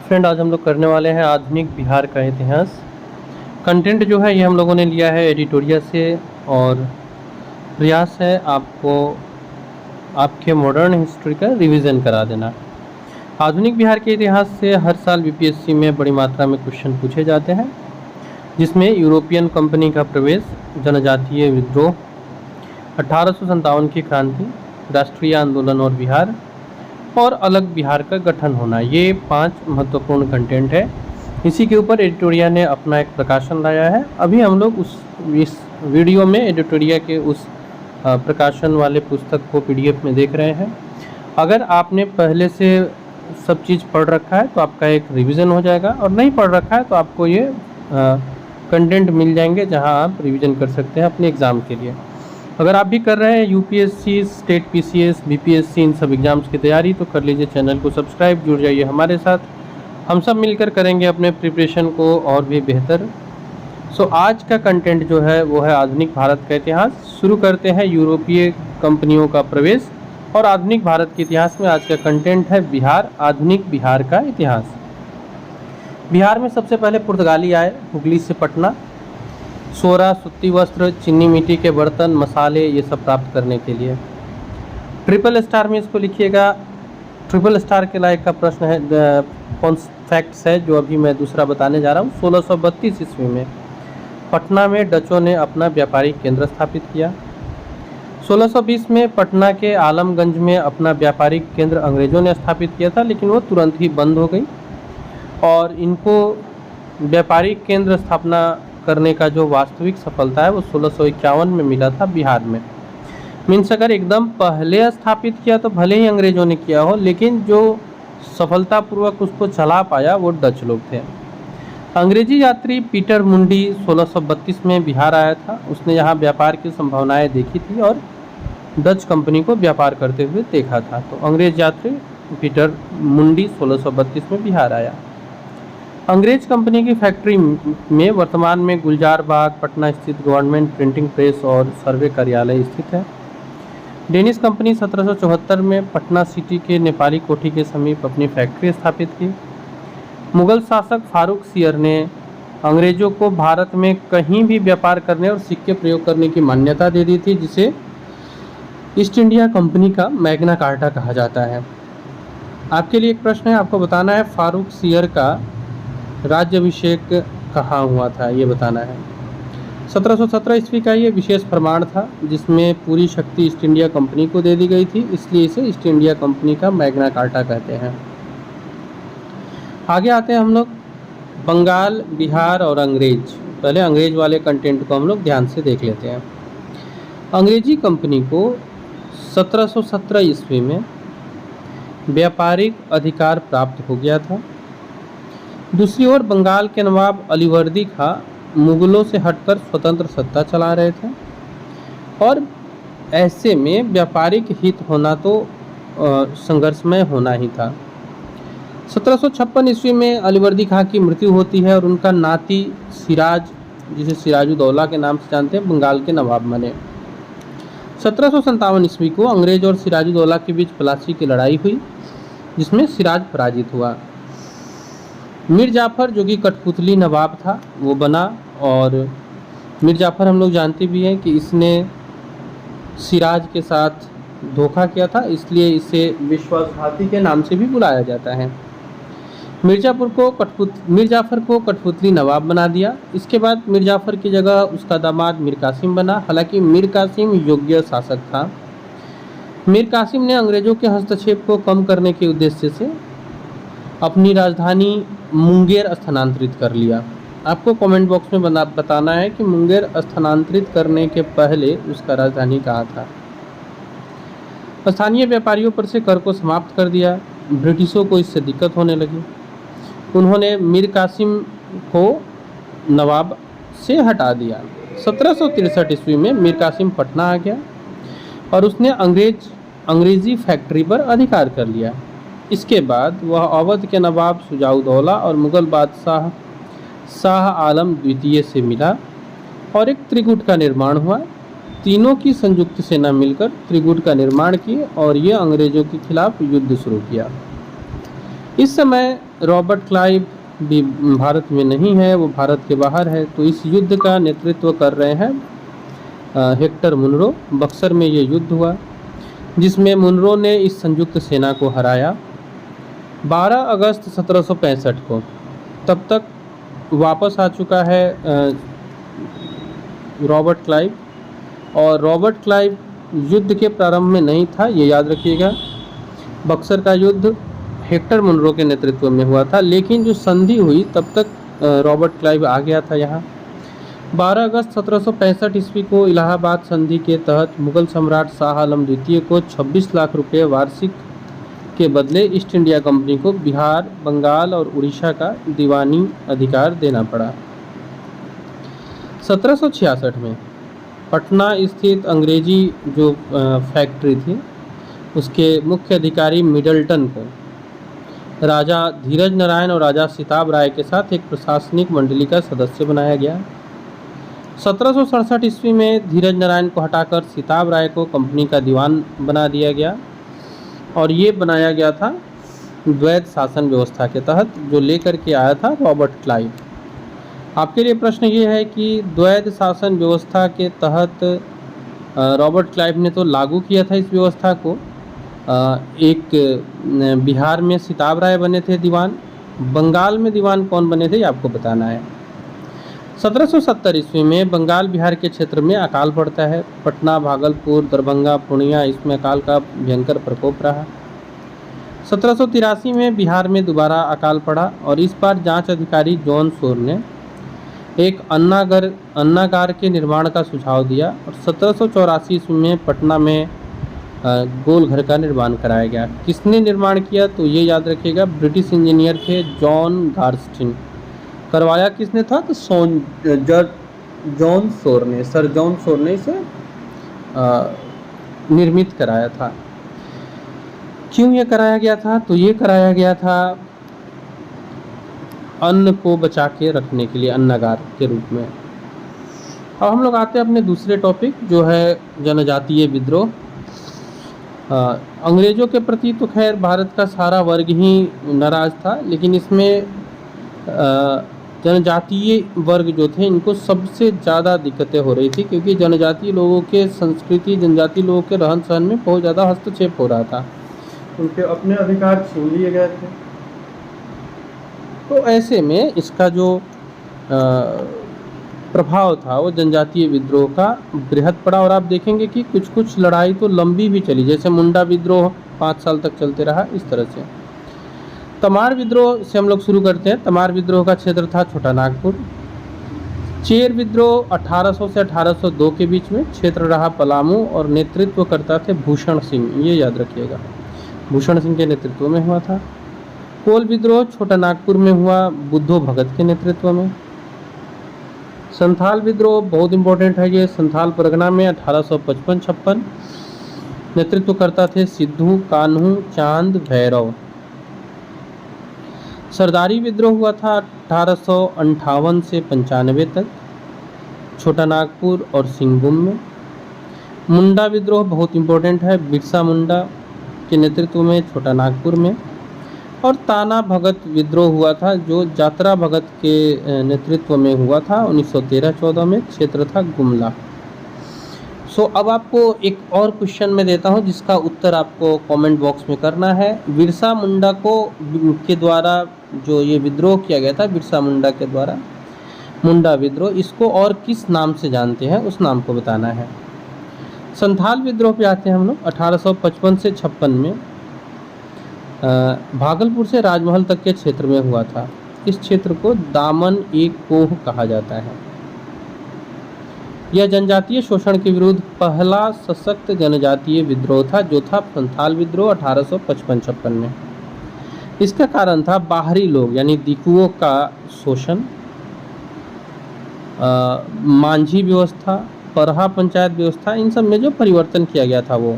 Friend, आज हम लोग करने वाले हैं आधुनिक बिहार का इतिहास। कंटेंट जो है ये हम लोगों ने लिया है एडिटोरिया से, और प्रयास है आपको आपके मॉडर्न हिस्ट्री का रिवीजन करा देना। आधुनिक बिहार के इतिहास से हर साल बीपीएससी में बड़ी मात्रा में क्वेश्चन पूछे जाते हैं, जिसमें यूरोपियन कंपनी का प्रवेश, जनजातीय विद्रोह, 1857 की क्रांति, राष्ट्रीय आंदोलन और बिहार, और अलग बिहार का गठन होना, ये 5 महत्वपूर्ण कंटेंट है। इसी के ऊपर एडिटोरिया ने अपना एक प्रकाशन लाया है। अभी हम लोग इस वीडियो में एडिटोरिया के उस प्रकाशन वाले पुस्तक को पीडीएफ में देख रहे हैं। अगर आपने पहले से सब चीज़ पढ़ रखा है तो आपका एक रिवीजन हो जाएगा, और नहीं पढ़ रखा है तो आपको ये कंटेंट मिल जाएंगे जहां आप रिवीजन कर सकते हैं अपने एग्ज़ाम के लिए। अगर आप भी कर रहे हैं यूपीएससी, स्टेट पीसीएस, बीपीएससी, इन सब एग्ज़ाम्स की तैयारी, तो कर लीजिए चैनल को सब्सक्राइब, जुड़ जाइए हमारे साथ। हम सब मिलकर करेंगे अपने प्रिपरेशन को और भी बेहतर। आज का कंटेंट जो है वो है आधुनिक भारत का इतिहास। शुरू करते हैं यूरोपीय कंपनियों का प्रवेश और आधुनिक भारत के इतिहास में। आज का कंटेंट है बिहार, आधुनिक बिहार का इतिहास। बिहार में सबसे पहले पुर्तगाली आए हुगली से पटना। सोरा, सूती वस्त्र, चीनी मिट्टी के बर्तन, मसाले, ये सब प्राप्त करने के लिए। ट्रिपल स्टार में इसको लिखिएगा। ट्रिपल स्टार के लायक का प्रश्न है, कौन फैक्ट्स है जो अभी मैं दूसरा बताने जा रहा हूँ। 1632 ईस्वी में पटना में डचों ने अपना व्यापारिक केंद्र स्थापित किया। 1620 में पटना के आलमगंज में अपना व्यापारिक केंद्र अंग्रेज़ों ने स्थापित किया था, लेकिन वो तुरंत ही बंद हो गई। और इनको व्यापारिक केंद्र स्थापना करने का जो वास्तविक सफलता है वो 1651 में मिला था बिहार में। मीन्स अगर एकदम पहले स्थापित किया तो भले ही अंग्रेज़ों ने किया हो, लेकिन जो सफलतापूर्वक उसको चला पाया वो डच लोग थे। अंग्रेजी यात्री पीटर मुंडी 1632 में बिहार आया था। उसने यहाँ व्यापार की संभावनाएं देखी थी और डच कंपनी को व्यापार करते हुए देखा था। तो अंग्रेज यात्री पीटर मुंडी 1632 में बिहार आया। अंग्रेज कंपनी की फैक्ट्री में वर्तमान में गुलजार बाग, पटना स्थित गवर्नमेंट प्रिंटिंग प्रेस और सर्वे कार्यालय स्थित है। डेनिश कंपनी 1774 में पटना सिटी के नेपाली कोठी के समीप अपनी फैक्ट्री स्थापित की। मुगल शासक फारूक सियर ने अंग्रेजों को भारत में कहीं भी व्यापार करने और सिक्के प्रयोग करने की मान्यता दे दी थी, जिसे ईस्ट इंडिया कंपनी का मैग्ना कार्टा कहा जाता है। आपके लिए एक प्रश्न है, आपको बताना है फारूक सियर का राज्याभिषेक कहाँ हुआ था, ये बताना है। 1717 ईस्वी का ये विशेष प्रमाण था, जिसमें पूरी शक्ति ईस्ट इंडिया कंपनी को दे दी गई थी, इसलिए इसे ईस्ट इंडिया कंपनी का मैग्ना कार्टा कहते हैं। आगे आते हैं हम लोग बंगाल, बिहार और अंग्रेज। पहले अंग्रेज वाले कंटेंट को हम लोग ध्यान से देख लेते हैं। अंग्रेजी कंपनी को 1717 ईस्वी में व्यापारिक अधिकार प्राप्त हो गया था। दूसरी ओर बंगाल के नवाब अलीवर्दी खां मुगलों से हटकर स्वतंत्र सत्ता चला रहे थे, और ऐसे में व्यापारिक हित होना तो संघर्षमय होना ही था। 1756 ईस्वी में अलीवर्दी खां की मृत्यु होती है और उनका नाती सिराज, जिसे सिराजुद्दौला के नाम से जानते हैं, बंगाल के नवाब बने। 1757 ईस्वी को अंग्रेज और सिराजुद्दौला के बीच प्लासी की लड़ाई हुई, जिसमें सिराज पराजित हुआ। मीर जाफर, जो कि कठपुतली नवाब था, वो बना। और मीर जाफर हम लोग जानते भी हैं कि इसने सिराज के साथ धोखा किया था, इसलिए इसे विश्वासघाती के नाम से भी बुलाया जाता है। मीर जाफर को कठपुतली नवाब बना दिया। इसके बाद मीर जाफर की जगह उसका दामाद मीर कासिम बना। हालांकि मीर कासिम योग्य शासक था। मीर कासिम ने अंग्रेजों के हस्तक्षेप को कम करने के उद्देश्य से अपनी राजधानी मुंगेर स्थानांतरित कर लिया। आपको कमेंट बॉक्स में बताना है कि मुंगेर स्थानांतरित करने के पहले उसका राजधानी कहाँ था। स्थानीय व्यापारियों पर से कर को समाप्त कर दिया। ब्रिटिशों को इससे दिक्कत होने लगी। उन्होंने मीर कासिम को नवाब से हटा दिया। 1763 ईस्वी में मीर कासिम पटना आ गया और उसने अंग्रेजी फैक्ट्री पर अधिकार कर लिया। इसके बाद वह अवध के नवाब शुजाउद्दौला और मुगल बादशाह शाह आलम द्वितीय से मिला और एक त्रिकूट का निर्माण हुआ। तीनों की संयुक्त सेना मिलकर त्रिकूट का निर्माण किए और ये अंग्रेजों के खिलाफ युद्ध शुरू किया। इस समय रॉबर्ट क्लाइव भी भारत में नहीं है, वो भारत के बाहर है। तो इस युद्ध का नेतृत्व कर रहे हैं हेक्टर मुनरो। बक्सर में ये युद्ध हुआ जिसमें मुनरो ने इस संयुक्त सेना को हराया 12 अगस्त 1765 को। तब तक वापस आ चुका है रॉबर्ट क्लाइव, और रॉबर्ट क्लाइव युद्ध के प्रारंभ में नहीं था, ये याद रखिएगा। बक्सर का युद्ध हेक्टर मुनरो के नेतृत्व में हुआ था, लेकिन जो संधि हुई तब तक रॉबर्ट क्लाइव आ गया था यहाँ। 12 अगस्त 1765 ईस्वी को इलाहाबाद संधि के तहत मुगल सम्राट शाह आलम द्वितीय को 26 लाख रुपये वार्षिक के बदले ईस्ट इंडिया कंपनी को बिहार, बंगाल और उड़ीसा का दीवानी अधिकार देना पड़ा। 1766 में पटना स्थित अंग्रेजी जो फैक्ट्री थी उसके मुख्य अधिकारी मिडल्टन को राजा धीरज नारायण और राजा सिताब राय के साथ एक प्रशासनिक मंडली का सदस्य बनाया गया। 1767 ईस्वी में धीरज नारायण को हटाकर सिताब राय को कंपनी का दीवान बना दिया गया, और ये बनाया गया था द्वैध शासन व्यवस्था के तहत, जो लेकर के आया था रॉबर्ट क्लाइव। आपके लिए प्रश्न ये है कि द्वैध शासन व्यवस्था के तहत रॉबर्ट क्लाइव ने तो लागू किया था इस व्यवस्था को। एक बिहार में सिताब राय बने थे दीवान, बंगाल में दीवान कौन बने थे ये आपको बताना है। 1770 ईस्वी में बंगाल बिहार के क्षेत्र में अकाल पड़ता है। पटना, भागलपुर, दरभंगा, पूर्णिया, इसमें अकाल का भयंकर प्रकोप रहा। 1783 में बिहार में दोबारा अकाल पड़ा, और इस बार जांच अधिकारी जॉन सोर ने एक अन्नागार के निर्माण का सुझाव दिया, और 1784 ईस्वी में पटना में गोल घर का निर्माण कराया गया। किसने निर्माण किया तो ये याद रखिएगा, ब्रिटिश इंजीनियर थे जॉन गार्स्टिन। करवाया किसने था तो जॉन सोर ने, सर जॉन सोर ने इसे निर्मित कराया था। क्यों ये कराया गया था तो ये कराया गया था अन्न को बचा के रखने के लिए, अन्नागार के रूप में। अब हम लोग आते हैं अपने दूसरे टॉपिक जो है जनजातीय विद्रोह। अंग्रेज़ों के प्रति तो खैर भारत का सारा वर्ग ही नाराज़ था, लेकिन इसमें जनजातीय वर्ग जो थे इनको सबसे ज़्यादा दिक्कतें हो रही थी, क्योंकि जनजातीय लोगों के संस्कृति, जनजातीय लोगों के रहन सहन में बहुत ज़्यादा हस्तक्षेप हो रहा था, उनके अपने अधिकार छीन लिए गए थे। तो ऐसे में इसका जो प्रभाव था वो जनजातीय विद्रोह का बृहद पड़ा, और आप देखेंगे कि कुछ कुछ लड़ाई तो लंबी भी चली, जैसे मुंडा विद्रोह 5 साल तक चलते रहा। इस तरह से तमार विद्रोह से हम लोग शुरू करते हैं। तमार विद्रोह का क्षेत्र था छोटा नागपुर। चेर विद्रोह 1800 से 1802 के बीच में क्षेत्र रहा पलामू, और नेतृत्व करता थे भूषण सिंह, ये याद रखिएगा, भूषण सिंह के नेतृत्व में हुआ था। कोल विद्रोह छोटा नागपुर में हुआ बुद्धो भगत के नेतृत्व में। संथाल विद्रोह बहुत इंपॉर्टेंट है, ये संथाल परगना में 1855-56 नेतृत्व करता थे सिद्धू कान्हू चांद भैरव। सरदारी विद्रोह हुआ था 1858 से 95 तक छोटा नागपुर और सिंहभूम में। मुंडा विद्रोह बहुत इंपॉर्टेंट है, बिरसा मुंडा के नेतृत्व में छोटा नागपुर में। और ताना भगत विद्रोह हुआ था जो जात्रा भगत के नेतृत्व में हुआ था 1913-14 में, क्षेत्र था गुमला। अब आपको एक और क्वेश्चन मैं देता हूं जिसका उत्तर आपको कमेंट बॉक्स में करना है। बिरसा मुंडा के द्वारा जो ये विद्रोह किया गया था, बिरसा मुंडा के द्वारा मुंडा विद्रोह, इसको और किस नाम से जानते हैं उस नाम को बताना है। संथाल विद्रोह पे आते हैं हम लोग। 1855 से 56 में भागलपुर से राजमहल तक के क्षेत्र में हुआ था। इस क्षेत्र को दामन एक कोह कहा जाता है। यह जनजातीय शोषण के विरुद्ध पहला सशक्त जनजातीय विद्रोह था, जो था संथाल विद्रोह 1855-56 में। इसका कारण था बाहरी लोग यानी दिकुओं का शोषण, मांझी व्यवस्था, परहा पंचायत व्यवस्था, इन सब में जो परिवर्तन किया गया था वो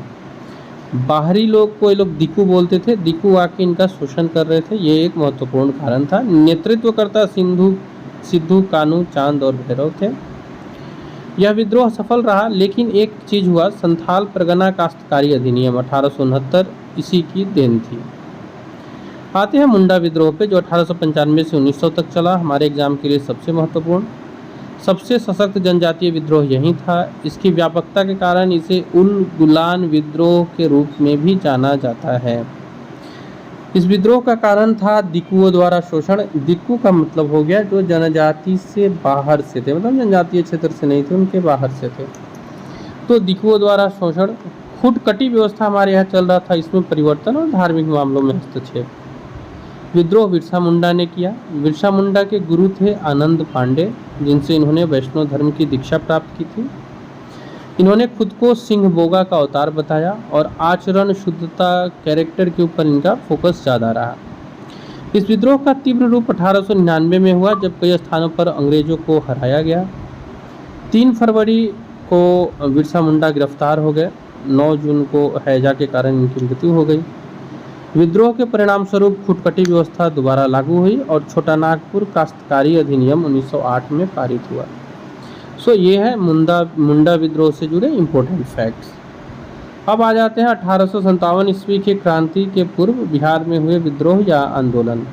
बाहरी लोग को ये लोग दिकू बोलते थे, दिकू आके इनका शोषण कर रहे थे, ये एक महत्वपूर्ण कारण था। नेतृत्वकर्ता सिद्धू कान्हू चांद और भैरव थे। यह विद्रोह सफल रहा, लेकिन एक चीज हुआ, संथाल परगना काश्तकारी अधिनियम 1869 इसी की देन थी। आते हैं मुंडा विद्रोह पे, जो 1895 से 1900 तक चला। हमारे एग्जाम के लिए सबसे महत्वपूर्ण, सबसे सशक्त जनजातीय विद्रोह यही था। इसकी व्यापकता के कारण इसे उल गुलान विद्रोह के रूप में भी जाना जाता है। इस विद्रोह का कारण था दिक्कुओं द्वारा शोषण। दिक्कू का मतलब हो गया जो जनजाति से बाहर से थे, मतलब जनजातीय क्षेत्र से नहीं थे, उनके बाहर से थे। तो दिक्कुओं द्वारा शोषण, खुटकटी व्यवस्था हमारे यहाँ चल रहा था, इसमें परिवर्तन और धार्मिक मामलों में हस्तक्षेप। विद्रोह बिरसा मुंडा ने किया। बिरसा मुंडा के गुरु थे आनंद पांडे, जिनसे इन्होंने वैष्णव धर्म की दीक्षा प्राप्त की थी। इन्होंने खुद को सिंह बोगा का अवतार बताया और आचरण शुद्धता कैरेक्टर के ऊपर इनका फोकस ज़्यादा रहा। इस विद्रोह का तीव्र रूप 1899 में हुआ, जब कई स्थानों पर अंग्रेजों को हराया गया। 3 फरवरी को बिरसा मुंडा गिरफ्तार हो गए। 9 जून को हैजा के कारण इनकी मृत्यु हो गई। विद्रोह के परिणाम स्वरूप खुटकटी व्यवस्था दोबारा लागू हुई और छोटा नागपुर काश्तकारी अधिनियम 1908 में पारित हुआ। सो ये है मुंडा विद्रोह से जुड़े इम्पोर्टेंट फैक्ट्स। अब आ जाते हैं 1857 ईस्वी की क्रांति के पूर्व बिहार में हुए विद्रोह या आंदोलन।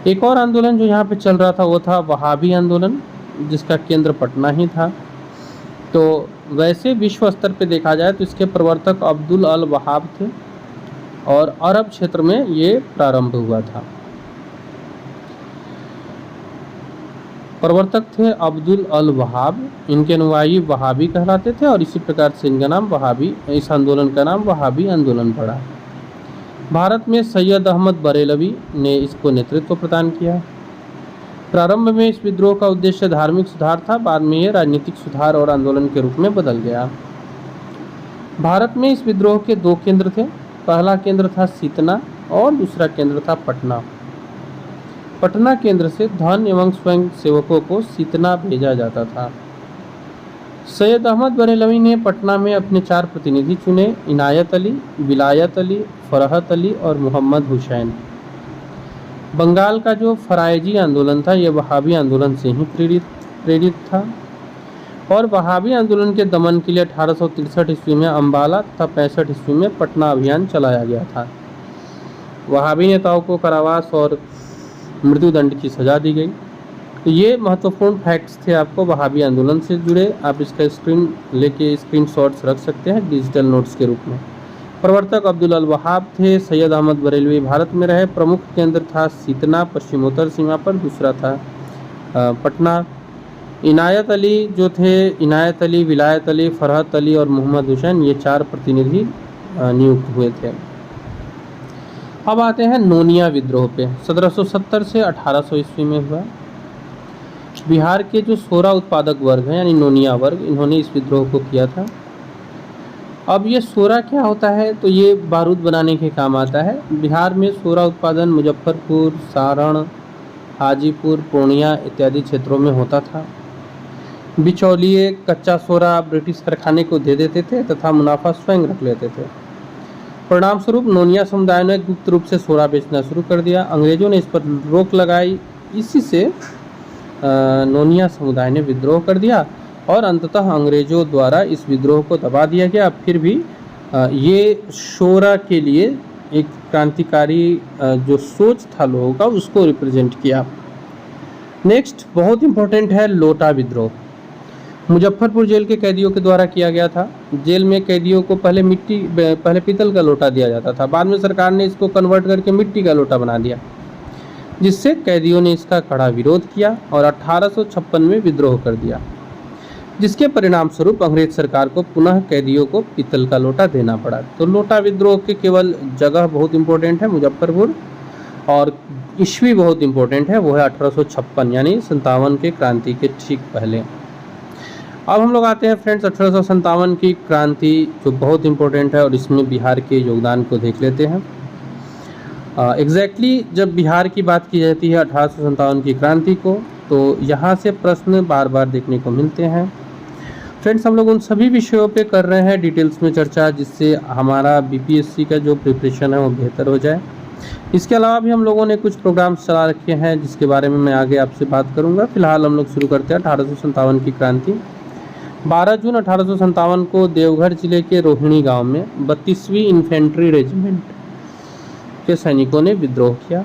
एक और आंदोलन जो यहाँ पे चल रहा था वो था वहाबी आंदोलन, जिसका केंद्र पटना ही था। तो वैसे विश्व स्तर पे देखा जाए तो इसके प्रवर्तक अब्दुल अल वहाब थे और अरब क्षेत्र में ये प्रारंभ हुआ था। प्रवर्तक थे अब्दुल अल वहाब, इनके अनुयायी वहाबी कहलाते थे और इसी प्रकार से इनका नाम वहाबी, इस आंदोलन का नाम वहाबी आंदोलन पड़ा। भारत में सैयद अहमद बरेलवी ने इसको नेतृत्व प्रदान किया। प्रारंभ में इस विद्रोह का उद्देश्य धार्मिक सुधार था, बाद में ये राजनीतिक सुधार और आंदोलन के रूप में बदल गया। भारत में इस विद्रोह के 2 केंद्र थे। पहला केंद्र था सीतना और दूसरा केंद्र था पटना। पटना केंद्र से धन एवं स्वयं सेवकों को सीतना भेजा जाता था। सैयद अहमद बरेलवी ने पटना में अपने 4 प्रतिनिधि चुने, इनायत अली, विलायत अली, फरहत अली और मोहम्मद हुसैन। बंगाल का जो फरायजी आंदोलन था, यह वहाबी आंदोलन से ही प्रेरित था और वहाबी आंदोलन के दमन के लिए 1863 ईस्वी में अम्बाला तथा 65 ईस्वी में पटना अभियान चलाया गया था। वहाबी नेताओं को कारावास और मृत्युदंड की सजा दी गई। तो ये महत्वपूर्ण फैक्ट्स थे आपको वहाबी आंदोलन से जुड़े। आप इसका स्क्रीनशॉट्स रख सकते हैं डिजिटल नोट्स के रूप में। प्रवर्तक अब्दुल अल वहाब थे। सैयद अहमद बरेलवी भारत में रहे। प्रमुख केंद्र था सीतना पश्चिमोत्तर सीमा पर, दूसरा था पटना। इनायत अली जो थे, इनायत अली, विलायत अली, फरहत अली और मोहम्मद हुसैन, ये 4 प्रतिनिधि नियुक्त हुए थे। अब आते हैं नोनिया विद्रोह पे। 1770 से 1800 ईस्वी में हुआ। बिहार के जो सोरा उत्पादक वर्ग हैं यानी नोनिया वर्ग, इन्होंने इस विद्रोह को किया था। अब ये सोरा क्या होता है, तो ये बारूद बनाने के काम आता है। बिहार में सोरा उत्पादन मुजफ्फरपुर, सारण, हाजीपुर, पूर्णिया इत्यादि क्षेत्रों में होता था। बिचौलिए कच्चा सोरा ब्रिटिश कारखाने को दे देते थे तथा मुनाफा स्वयं रख लेते थे। परिणाम स्वरूप नोनिया समुदाय ने गुप्त रूप से सोरा बेचना शुरू कर दिया। अंग्रेजों ने इस पर रोक लगाई। इसी से नोनिया समुदाय ने विद्रोह कर दिया और अंततः अंग्रेजों द्वारा इस विद्रोह को दबा दिया गया। फिर भी ये सोरा के लिए एक क्रांतिकारी जो सोच था लोगों का, उसको रिप्रेजेंट किया। नेक्स्ट बहुत इंपॉर्टेंट है लोटा विद्रोह। मुजफ्फरपुर जेल के कैदियों के द्वारा किया गया था। जेल में कैदियों को पहले पीतल का लोटा दिया जाता था, बाद में सरकार ने इसको कन्वर्ट करके मिट्टी का लोटा बना दिया, जिससे कैदियों ने इसका कड़ा विरोध किया और 1856 में विद्रोह कर दिया, जिसके परिणाम स्वरूप अंग्रेज सरकार को पुनः कैदियों को पीतल का लोटा देना पड़ा। तो लोटा विद्रोह के केवल जगह बहुत इंपॉर्टेंट है मुजफ्फरपुर, और ईस्वी बहुत इंपॉर्टेंट है, वो है 1856 यानी 57 के क्रांति के ठीक पहले। अब हम लोग आते हैं फ्रेंड्स 1857 की क्रांति, जो बहुत इंपॉर्टेंट है और इसमें बिहार के योगदान को देख लेते हैं। एग्जैक्टली जब बिहार की बात की जाती है 1857 की क्रांति को, तो यहाँ से प्रश्न बार बार देखने को मिलते हैं। फ्रेंड्स हम लोग उन सभी विषयों पे कर रहे हैं डिटेल्स में चर्चा, जिससे हमारा बीपीएससी का जो प्रिपरेशन है वो बेहतर हो जाए। इसके अलावा भी हम लोगों ने कुछ प्रोग्राम्स चला रखे हैं जिसके बारे में मैं आगे आपसे बात करूंगा। फिलहाल हम लोग शुरू करते हैं 1857 की क्रांति। 12 जून 1857 को देवघर जिले के रोहिणी गांव में 32वीं इन्फेंट्री रेजिमेंट के सैनिकों ने विद्रोह किया।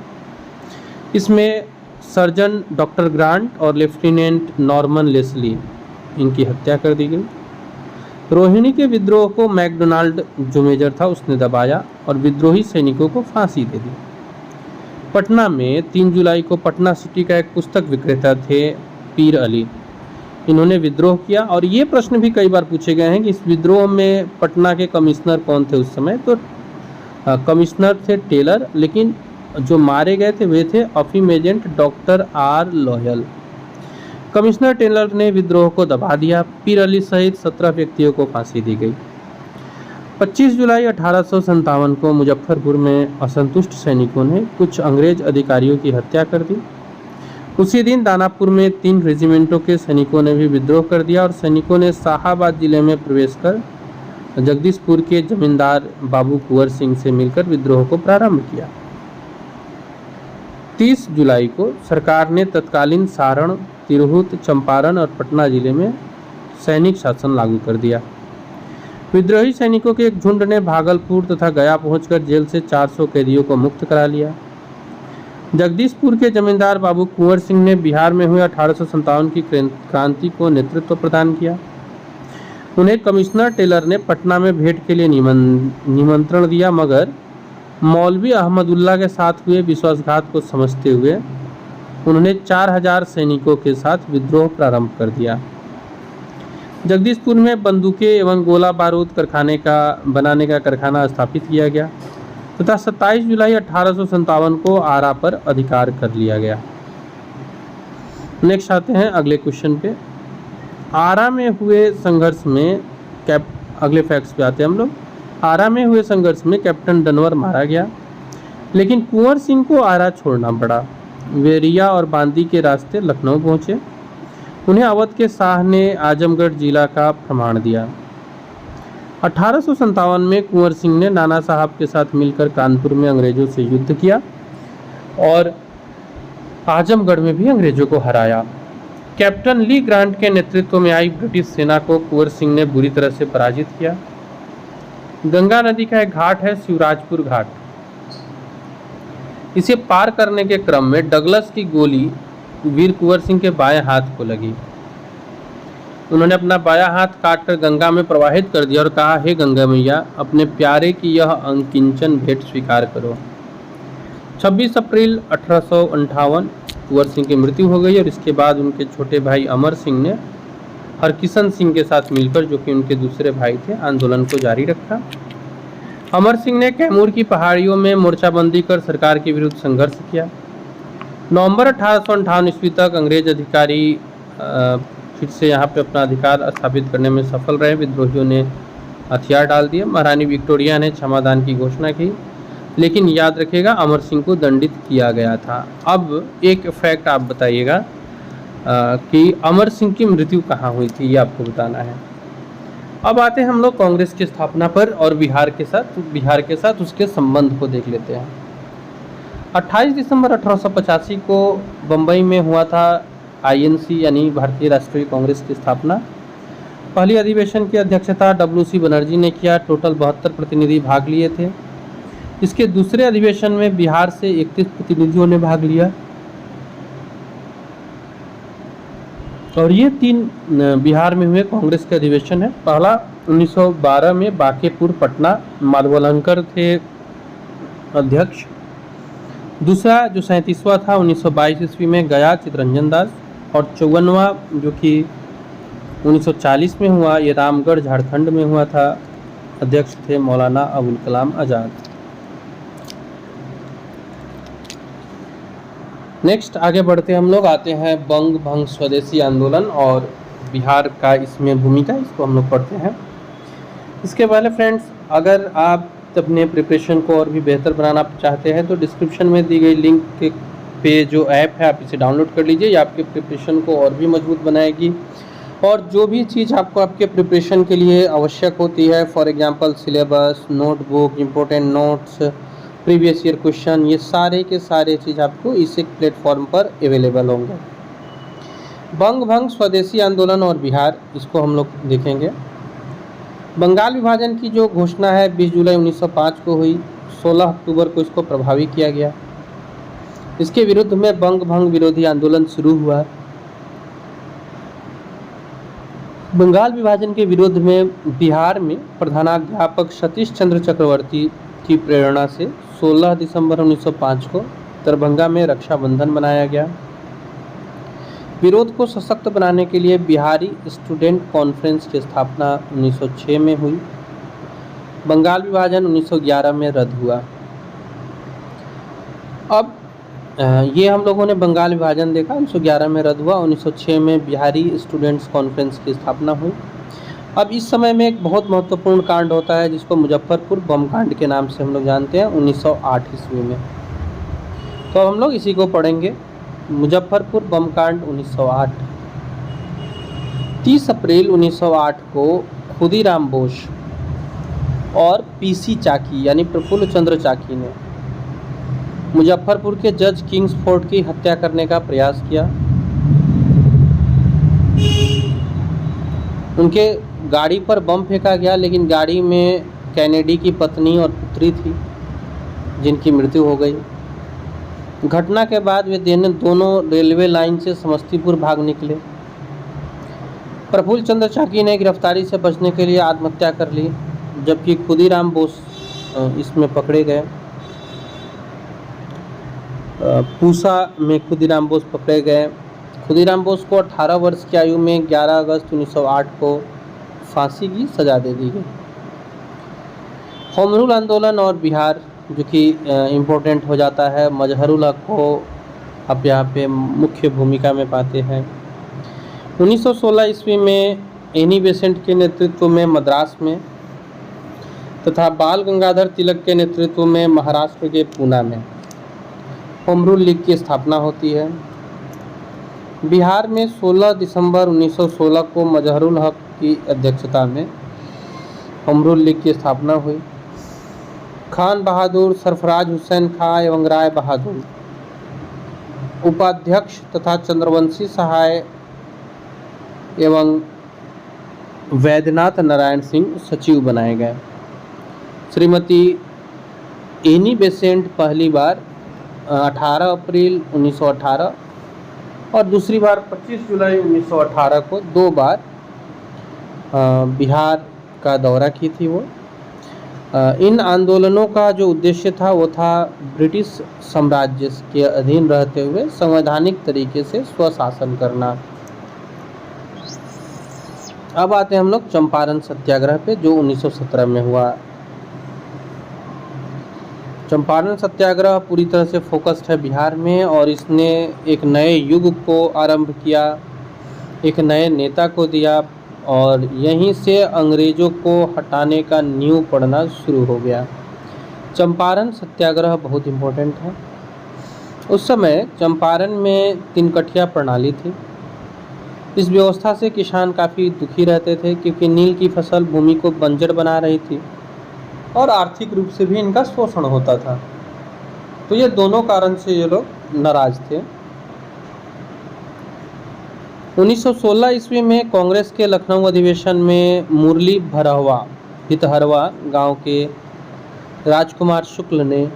इसमें सर्जन डॉक्टर ग्रांट और लेफ्टिनेंट नॉर्मन लेस्ली इनकी हत्या कर दी गई। रोहिणी के विद्रोह को मैकडोनाल्ड जो मेजर था उसने दबाया और विद्रोही सैनिकों को फांसी दे दी। पटना में 3 जुलाई को पटना सिटी का एक पुस्तक विक्रेता थे पीर अली, इन्होंने विद्रोह किया। और ये प्रश्न भी कई बार पूछे गए हैं कि इस विद्रोह में पटना के कमिश्नर कौन थे उस समय। तो कमिश्नर थे टेलर, लेकिन जो मारे गए थे वे थे अफीम agent doctor are loyal. Commissioner Taylor ने विद्रोह को दबा दिया। पीर अली सहित 17 व्यक्तियों को फांसी दी गई। 25 जुलाई 1857 को मुजफ्फरपुर में असंतुष्ट सैनिकों ने कुछ अंग्रेज अधिकारियों की हत्या कर दी। उसी दिन दानापुर में 3 रेजिमेंटों के सैनिकों ने भी विद्रोह कर दिया और सैनिकों ने शाहाबाद जिले में प्रवेश कर जगदीशपुर के जमींदार बाबू कुंवर सिंह से मिलकर विद्रोह को प्रारंभ किया। 30 जुलाई को सरकार ने तत्कालीन सारण, तिरहुत, चंपारण और पटना जिले में सैनिक शासन लागू कर दिया। विद्रोही सैनिकों के एक झुंड ने भागलपुर तथा गया पहुंचकर जेल से 400 कैदियों को मुक्त करा लिया। जगदीशपुर के जमींदार बाबू कुंवर सिंह ने बिहार में हुए 1857 की क्रांति को नेतृत्व प्रदान किया। उन्हें कमिश्नर टेलर ने पटना में भेंट के लिए निमंत्रण दिया, मगर मौलवी अहमदुल्ला के साथ हुए विश्वासघात को समझते हुए उन्होंने 4000 सैनिकों के साथ विद्रोह प्रारंभ कर दिया। जगदीशपुर में बंदूकें एवं गोला बारूद बनाने का कारखाना स्थापित किया गया तथा 27 जुलाई 1857 को आरा पर अधिकार कर लिया गया। नेक्स्ट आते हैं अगले क्वेश्चन पे। आरा में हुए संघर्ष में अगले फैक्ट्स पे आते हैं हम लोग। आरा में हुए संघर्ष में कैप्टन डनवर मारा गया, लेकिन कुंवर सिंह को आरा छोड़ना पड़ा। वे रिया और बांदी के रास्ते लखनऊ पहुंचे। उन्हें अवध के शाह ने आजमगढ़ जिला का प्रमाण दिया। 1857 में कुंवर सिंह ने नाना साहब के साथ मिलकर कानपुर में अंग्रेजों से युद्ध किया और आजमगढ़ में भी अंग्रेजों को हराया। कैप्टन ली ग्रांट के नेतृत्व में आई ब्रिटिश सेना को कुंवर सिंह ने बुरी तरह से पराजित किया। गंगा नदी का एक घाट है शिवराजपुर घाट। इसे पार करने के क्रम में डगलस की गोली वीर कुंवर सिंह के बाएं हाथ को लगी। उन्होंने अपना बायां हाथ काटकर गंगा में प्रवाहित कर दिया और कहा, हे गंगा मैया, अपने प्यारे की यह अकिंचन भेंट स्वीकार करो। 26 अप्रैल 1858 कुंवर सिंह की मृत्यु हो गई और इसके बाद उनके छोटे भाई अमर सिंह ने हरकिशन सिंह के साथ मिलकर, जो कि उनके दूसरे भाई थे, आंदोलन को जारी रखा। अमर सिंह ने कैमूर की पहाड़ियों में मोर्चाबंदी कर सरकार के विरुद्ध संघर्ष किया। नवंबर 1858 ईस्वी तक अंग्रेज अधिकारी फिर से यहाँ पे अपना अधिकार स्थापित करने में सफल रहे। विद्रोहियों ने हथियार डाल दिए। महारानी विक्टोरिया ने क्षमादान की घोषणा की, लेकिन याद रखिएगा अमर सिंह को दंडित किया गया था। अब एक फैक्ट आप बताइएगा कि अमर सिंह की मृत्यु कहाँ हुई थी, ये आपको बताना है। अब आते हैं हम लोग कांग्रेस की स्थापना पर और बिहार के साथ उसके संबंध को देख लेते हैं। 28 दिसंबर 1885 को बम्बई में हुआ था INC यानी भारतीय राष्ट्रीय कांग्रेस की स्थापना। पहली अधिवेशन की अध्यक्षता WC बनर्जी ने किया। टोटल 72 प्रतिनिधि भाग लिए थे। इसके दूसरे अधिवेशन में बिहार से 31 प्रतिनिधियों ने भाग लिया और ये 3 बिहार में हुए कांग्रेस के अधिवेशन है। पहला 1912 में बांकेपुर पटना, माधवलंकर थे अध्यक्ष। दूसरा जो 37वां था 1922 ईस्वी में गया चितरंजन दास, और 54वां जो कि 1940 में हुआ ये रामगढ़ झारखंड में हुआ था। अध्यक्ष थे मौलाना अबुल कलाम आज़ाद। नेक्स्ट आगे बढ़ते हम लोग आते हैं बंग भंग स्वदेशी आंदोलन और बिहार का इसमें भूमिका, इसको हम लोग पढ़ते हैं। इसके पहले फ्रेंड्स, अगर आप अपने प्रिपरेशन को और भी बेहतर बनाना चाहते हैं तो डिस्क्रिप्शन में दी गई लिंक पे जो ऐप है आप इसे डाउनलोड कर लीजिए। ये आपके प्रिपरेशन को और भी मजबूत बनाएगी और जो भी चीज़ आपको आपके प्रिपरेशन के लिए आवश्यक होती है, for example syllabus, notebook, important notes, previous year question, ये सारे के सारे चीज़ आपको इस एक प्लेटफॉर्म पर अवेलेबल होंगे। बंग भंग स्वदेशी आंदोलन और बिहार, इसको हम लोग देखेंगे। बंगाल विभाजन की जो घोषणा है 20 जुलाई 1905 को हुई। 16 अक्टूबर को इसको प्रभावी किया गया। इसके विरुद्ध में बंग भंग विरोधी आंदोलन शुरू हुआ। बंगाल विभाजन के विरोध में बिहार में प्रधानाध्यापक सतीश चंद्र चक्रवर्ती की प्रेरणा से 16 दिसंबर 1905 को दरभंगा में रक्षाबंधन मनाया गया। विरोध को सशक्त बनाने के लिए बिहारी स्टूडेंट कॉन्फ्रेंस की स्थापना 1906 में हुई। बंगाल विभाजन 1911 में रद्द हुआ। अब ये हम लोगों ने बंगाल विभाजन देखा, 1911 में रद्द हुआ, 1906 में बिहारी स्टूडेंट्स कॉन्फ्रेंस की स्थापना हुई। अब इस समय में एक बहुत महत्वपूर्ण कांड होता है जिसको मुजफ्फरपुर बम कांड के नाम से हम लोग जानते हैं, 1908 ईस्वी में। तो अब हम लोग इसी को पढ़ेंगे, मुजफ्फरपुर बम कांड 1908। 30 अप्रैल 1908 को खुदीराम बोस और पीसी चाकी यानी प्रफुल्ल चंद्र चाकी ने मुजफ्फरपुर के जज किंग्सफोर्ड की हत्या करने का प्रयास किया। उनके गाड़ी पर बम फेंका गया, लेकिन गाड़ी में कैनेडी की पत्नी और पुत्री थी जिनकी मृत्यु हो गई। घटना के बाद वे दोनों रेलवे लाइन से समस्तीपुर भाग निकले। प्रफुल्ल चंद्र चाकी ने गिरफ्तारी से बचने के लिए आत्महत्या कर ली, जबकि खुदीराम बोस इसमें पकड़े गए। पूसा में खुदीराम बोस पकड़े गए। खुदीराम बोस को 18 वर्ष की आयु में 11 अगस्त 1908 को फांसी की सजा दे दी गई। होम रूल आंदोलन और बिहार जो कि इम्पोर्टेंट हो जाता है, मजहरुल हक को आप यहाँ पे मुख्य भूमिका में पाते हैं। 1916 ईस्वी में एनी बेसेंट के नेतृत्व में मद्रास में तथा बाल गंगाधर तिलक के नेतृत्व में महाराष्ट्र के पूना में होम रूल लीग की स्थापना होती है। बिहार में 16 दिसंबर 1916 को मजहरुल हक की अध्यक्षता में होम रूल लीग की स्थापना हुई। खान बहादुर, सरफराज हुसैन खां एवं राय बहादुर उपाध्यक्ष तथा चंद्रवंशी सहाय एवं वैद्यनाथ नारायण सिंह सचिव बनाए गए। श्रीमती एनी बेसेंट पहली बार 18 अप्रैल 1918 और दूसरी बार 25 जुलाई 1918 को 2 बार बिहार का दौरा की थी। वो इन आंदोलनों का जो उद्देश्य था वो था ब्रिटिश साम्राज्य के अधीन रहते हुए संवैधानिक तरीके से स्वशासन करना। अब आते हैं हम लोग चंपारण सत्याग्रह पे जो 1917 में हुआ। चंपारण सत्याग्रह पूरी तरह से फोकस्ड है बिहार में और इसने एक नए युग को आरंभ किया, एक नए नेता को दिया और यहीं से अंग्रेज़ों को हटाने का नींव पड़ना शुरू हो गया। चंपारण सत्याग्रह बहुत इम्पोर्टेंट है। उस समय चंपारण में 3 कठिया प्रणाली थी। इस व्यवस्था से किसान काफ़ी दुखी रहते थे क्योंकि नील की फसल भूमि को बंजर बना रही थी और आर्थिक रूप से भी इनका शोषण होता था। तो ये दोनों कारण से ये लोग नाराज थे। 1916 ईस्वी में कांग्रेस के लखनऊ अधिवेशन में मुरली भरहवा हितहरवा गांव के राजकुमार शुक्ल ने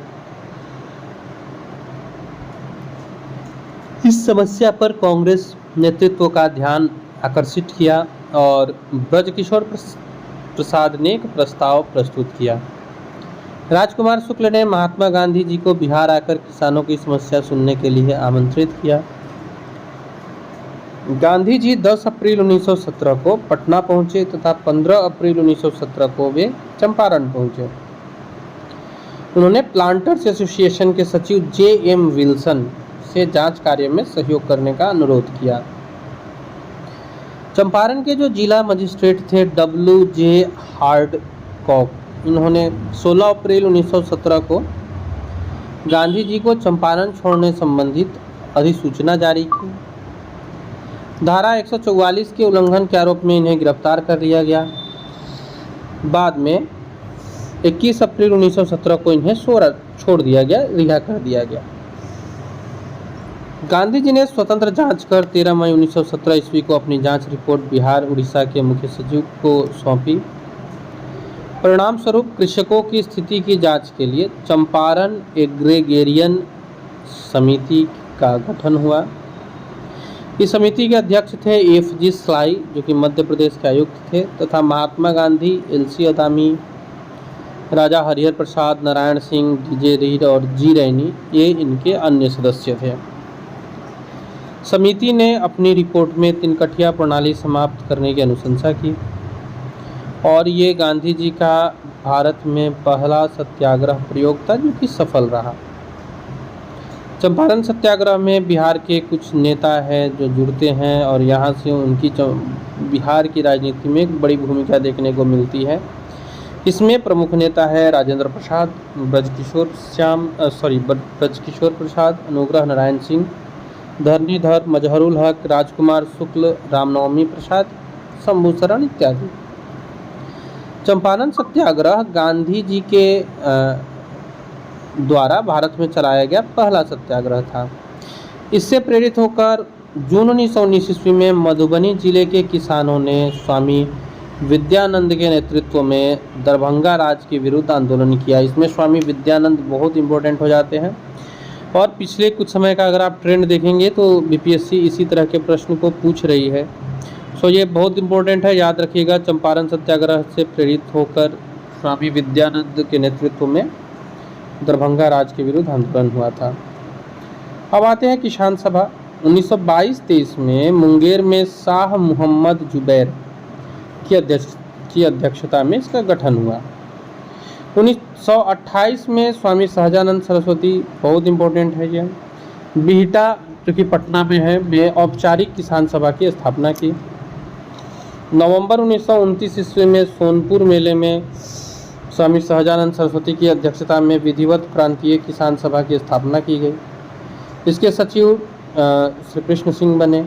इस समस्या पर कांग्रेस नेतृत्व का ध्यान आकर्षित किया और ब्रजकिशोर प्रसाद ने एक प्रस्ताव प्रस्तुत किया। राजकुमार शुक्ल ने महात्मा गांधी जी को बिहार आकर किसानों की समस्या सुनने के लिए आमंत्रित किया। गांधी जी 10 अप्रैल 1917 को पटना पहुंचे तथा 15 अप्रैल 1917 को वे चंपारण पहुंचे। उन्होंने प्लांटर्स एसोसिएशन के सचिव J.M. विल्सन से जांच कार्य में सहयोग करने का अनुरोध किया। चंपारण के जो जिला मजिस्ट्रेट थे W.J. हार्डकॉक, इन्होंने 16 अप्रैल 1917 को गांधी जी को चंपारण छोड़ने संबंधित अधिसूचना जारी की। धारा 144 के उल्लंघन के आरोप में इन्हें गिरफ्तार कर लिया गया। बाद में 21 अप्रैल 1917 को इन्हें छोड़ दिया गया, रिहा कर दिया गया। गांधी जी ने स्वतंत्र जांच कर 13 मई 1917 ईस्वी को अपनी जांच रिपोर्ट बिहार उड़ीसा के मुख्य सचिव को सौंपी। परिणाम स्वरूप कृषकों की स्थिति की जांच के लिए चंपारण एग्रेगेरियन समिति का गठन हुआ। इस समिति के अध्यक्ष थे एफ.जी. स्लाई, जो कि मध्य प्रदेश के आयुक्त थे, तथा महात्मा गांधी, एल.सी. अदामी, राजा हरिहर प्रसाद, नारायण सिंह, डी.जे. रीड और जी. रैनी, ये इनके अन्य सदस्य थे। समिति ने अपनी रिपोर्ट में तिनकठिया प्रणाली समाप्त करने की अनुशंसा की और ये गांधी जी का भारत में पहला सत्याग्रह प्रयोग था, जो कि सफल रहा। चंपारण सत्याग्रह में बिहार के कुछ नेता हैं जो जुड़ते हैं और यहाँ से उनकी बिहार की राजनीति में एक बड़ी भूमिका देखने को मिलती है। इसमें प्रमुख नेता है राजेंद्र प्रसाद, ब्रजकिशोर प्रसाद, अनुग्रह नारायण सिंह, धरणीधर, मजहरुल हक, राजकुमार शुक्ल, रामनवमी प्रसाद, शंभूशरण इत्यादि। चंपारण सत्याग्रह गांधी जी के द्वारा भारत में चलाया गया पहला सत्याग्रह था। इससे प्रेरित होकर जून 1919 ईस्वी में मधुबनी जिले के किसानों ने स्वामी विद्यानंद के नेतृत्व में दरभंगा राज के विरुद्ध आंदोलन किया। इसमें स्वामी विद्यानंद बहुत इंपॉर्टेंट हो जाते हैं और पिछले कुछ समय का अगर आप ट्रेंड देखेंगे तो बीपीएससी इसी तरह के प्रश्न को पूछ रही है। सो ये बहुत इंपॉर्टेंट है, याद रखिएगा। चंपारण सत्याग्रह से प्रेरित होकर स्वामी विद्यानंद के नेतृत्व में दरभंगा राज के विरुद्ध आंदोलन हुआ था। अब आते हैं किसान सभा। 1922-23 में मुंगेर में शाह मोहम्मद जुबैर की अध्यक्षता में इसका गठन हुआ। 1928 में स्वामी सहजानंद सरस्वती, बहुत इंपॉर्टेंट है ये, बिहटा जो कि पटना में है, में औपचारिक किसान सभा की स्थापना की। नवंबर 1929 ईस्वी में सोनपुर मेले में स्वामी सहजानंद सरस्वती की अध्यक्षता में विधिवत प्रांतीय किसान सभा की स्थापना की गई। इसके सचिव श्री कृष्ण सिंह बने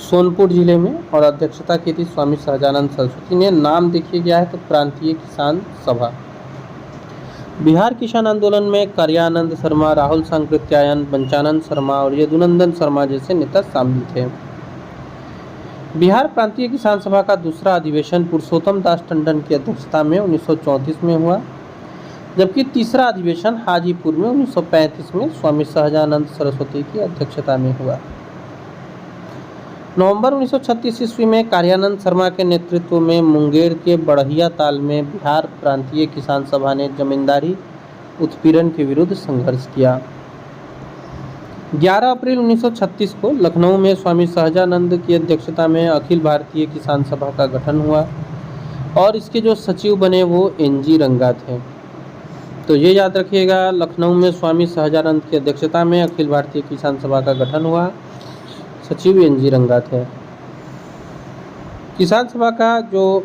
सोनपुर जिले में और अध्यक्षता की थी स्वामी सहजानंद सरस्वती ने। नाम देखिए क्या है तो प्रांतीय किसान सभा। बिहार किसान आंदोलन में कार्यानंद शर्मा, राहुल सांकृत्यायन, पंचानंद शर्मा और यदुनंदन शर्मा जैसे नेता शामिल थे। बिहार प्रांतीय किसान सभा का दूसरा अधिवेशन पुरुषोत्तम दास टंडन की अध्यक्षता में 1934 में हुआ, जबकि तीसरा अधिवेशन हाजीपुर में 1935 में स्वामी सहजानंद सरस्वती की अध्यक्षता में हुआ। नवंबर 1936 ईस्वी में कार्यानंद शर्मा के नेतृत्व में मुंगेर के बढ़िया ताल में बिहार प्रांतीय किसान सभा ने जमींदारी उत्पीड़न के विरुद्ध संघर्ष किया। 11 अप्रैल 1936 को लखनऊ में स्वामी सहजानंद की अध्यक्षता में अखिल भारतीय किसान सभा का गठन हुआ और इसके जो सचिव बने वो एन.जी. रंगा थे। तो ये याद रखिएगा, लखनऊ में स्वामी सहजानंद की अध्यक्षता में अखिल भारतीय किसान सभा का गठन हुआ, सचिव एन.जी. रंगा थे। किसान सभा का जो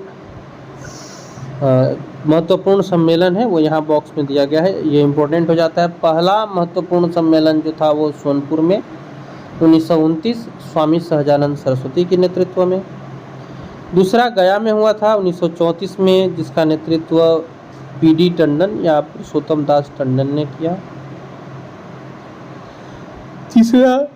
महत्वपूर्ण सम्मेलन है वो यहाँ बॉक्स में दिया गया है, ये इम्पोर्टेंट हो जाता है। पहला महत्वपूर्ण सम्मेलन जो था वो सोनपुर में 1929 स्वामी सहजानंद सरस्वती के नेतृत्व में। दूसरा गया में हुआ था 1934 में, जिसका नेतृत्व पी.डी. टंडन या पुरुषोत्तम दास टंडन ने किया। तीसरा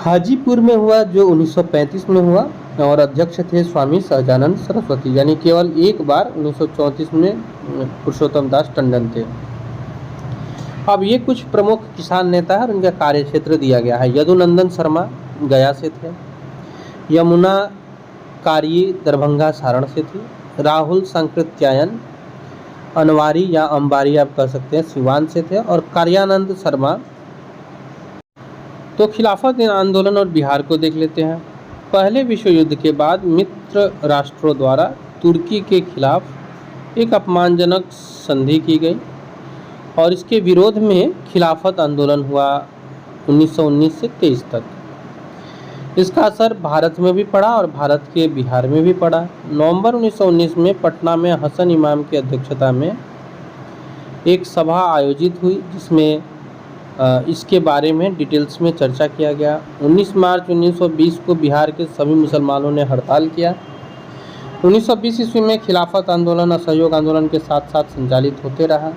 हाजीपुर में हुआ जो 1935 में हुआ और अध्यक्ष थे स्वामी सहजानंद सरस्वती, यानी केवल एक बार 1934 में पुरुषोत्तम दास टंडन थे। अब ये कुछ प्रमुख किसान नेता है और उनका कार्य क्षेत्र दिया गया है। यदुनंदन शर्मा गया से थे, यमुना कारी दरभंगा सारण से थी, राहुल सांकृत्यायन अनवारी या अंबारी आप कह सकते हैं सिवान से थे और कार्यानंद शर्मा। तो खिलाफत आंदोलन और बिहार को देख लेते हैं। पहले विश्व युद्ध के बाद मित्र राष्ट्रों द्वारा तुर्की के खिलाफ एक अपमानजनक संधि की गई और इसके विरोध में खिलाफत आंदोलन हुआ 1919 से 23 तक। इसका असर भारत में भी पड़ा और भारत के बिहार में भी पड़ा। नवंबर 1919 में पटना में हसन इमाम की अध्यक्षता में एक सभा आयोजित हुई जिसमें इसके बारे में डिटेल्स में चर्चा किया गया। 19 मार्च 1920 को बिहार के सभी मुसलमानों ने हड़ताल किया। 1920 ईस्वी में खिलाफत आंदोलन असहयोग आंदोलन के साथ साथ संचालित होते रहा।